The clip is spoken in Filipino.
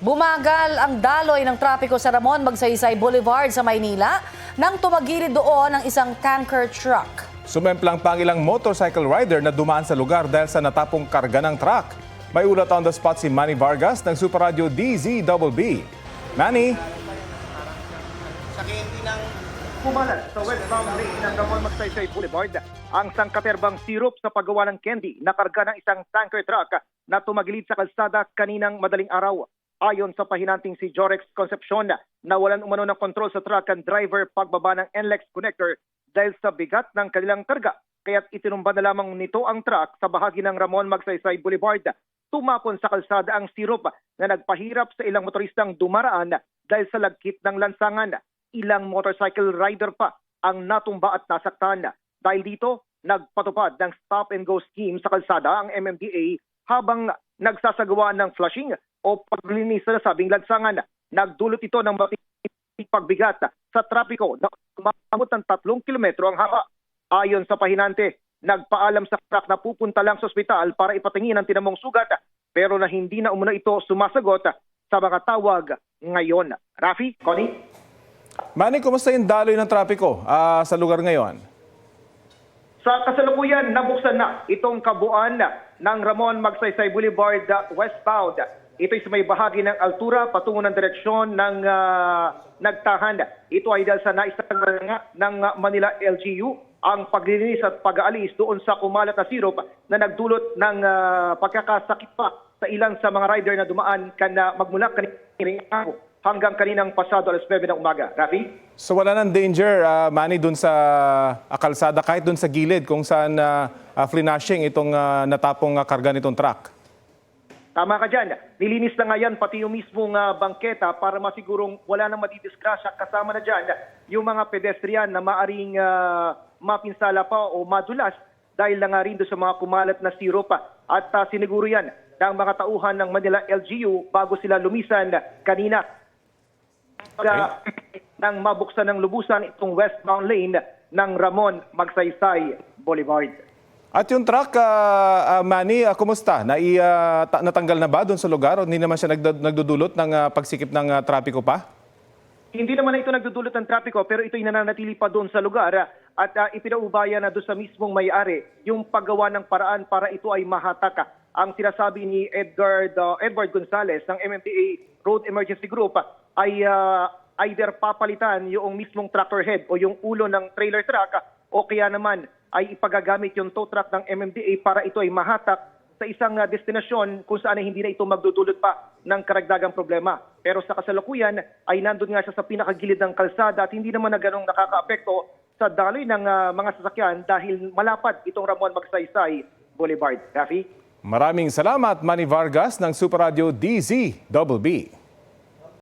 Bumagal ang daloy ng trapiko sa Ramon Magsaysay Boulevard sa Maynila nang tumagilid doon ang isang tanker truck. Sumemplang pang ilang motorcycle rider na dumaan sa lugar dahil sa natapong karga ng truck. May ulat on the spot si Manny Vargas ng Super Radio DZBB. Manny? Kumalat sa westbound lane ng Ramon Magsaysay Boulevard ang sangkaterbang sirup sa paggawa ng candy na karga ng isang tanker truck na tumagilid sa kalsada kaninang madaling araw. Ayon sa pahinanting si Jorex Concepcion, nawalan umano ng kontrol sa truck ang driver pagbaba ng NLEX connector dahil sa bigat ng kanilang karga. Kaya't itinumba na lamang nito ang truck sa bahagi ng Ramon Magsaysay Boulevard. Tumapon sa kalsada ang sirup na nagpahirap sa ilang motoristang dumaraan dahil sa lagkit ng lansangan. Ilang motorcycle rider pa ang natumba at nasaktan. Dahil dito, nagpatupad ng stop-and-go scheme sa kalsada ang MMDA habang nagsasagawa ng flushing o paglinis sa nasabing lansangan. Nagdulot ito ng matinding pagbigat sa trapiko na umabot ng 3 kilometro ang haba. Ayon sa pahinante, nagpaalam sa truck na pupunta lang sa ospital para ipatingin ang tinamong sugat pero na hindi na umano ito sumasagot sa mga tawag ngayon. Rafi, Connie? Manny, kumusta yung daloy ng trapiko sa lugar ngayon? Sa kasalukuyan, nabuksan na itong kabuuan ng Ramon Magsaysay Boulevard westbound. Ito ay sa may bahagi ng altura patungo ng direksyon ng Nagtahan. Ito ay dahil sa naisagawa ng Manila LGU ang paglilinis at pag-aalis doon sa kumalat na sirup na nagdulot ng pagkakasakit pa sa ilan sa mga rider na dumaan magmula kaninang araw hanggang kaninang pasado alas 9 ng umaga. Rafi? So wala nang danger, Manny, dun sa kalsada, kahit dun sa gilid kung saan flinashing itong natapong karga nitong truck? Tama ka dyan. Nilinis na nga yan pati yung mismong bangketa para masigurong wala nang madidisgrasya. Kasama na dyan yung mga pedestrian na maaring mapinsala pa o madulas dahil na nga rin doon sa mga kumalat na sirup. At siniguro yan ng mga tauhan ng Manila LGU bago sila lumisan kanina. Nang mabuksan ng lubusan itong westbound lane ng Ramon Magsaysay Boulevard. At yung truck, Manny, kumusta? Natanggal na ba doon sa lugar o hindi naman siya nagdudulot ng pagsikip ng trapiko pa? Hindi naman na ito nagdudulot ng trapiko pero ito'y nananatili pa doon sa lugar at ipinaubaya na doon sa mismong may-ari yung paggawa ng paraan para ito ay mahatak. Ang sinasabi ni Edward Gonzales ng MMDA Road Emergency Group ay either papalitan yung mismong tractor head o yung ulo ng trailer truck o kaya naman ay ipagagamit yung tow truck ng MMDA para ito ay mahatak sa isang destinasyon kung saan ay hindi na ito magdudulot pa ng karagdagang problema. Pero sa kasalukuyan ay nandun nga siya sa pinakagilid ng kalsada at hindi naman na ganong nakakaapekto sa daloy ng mga sasakyan dahil malapad itong Ramon Magsaysay Boulevard. Rafi? Maraming salamat, Manny Vargas ng Super Radio DZBB.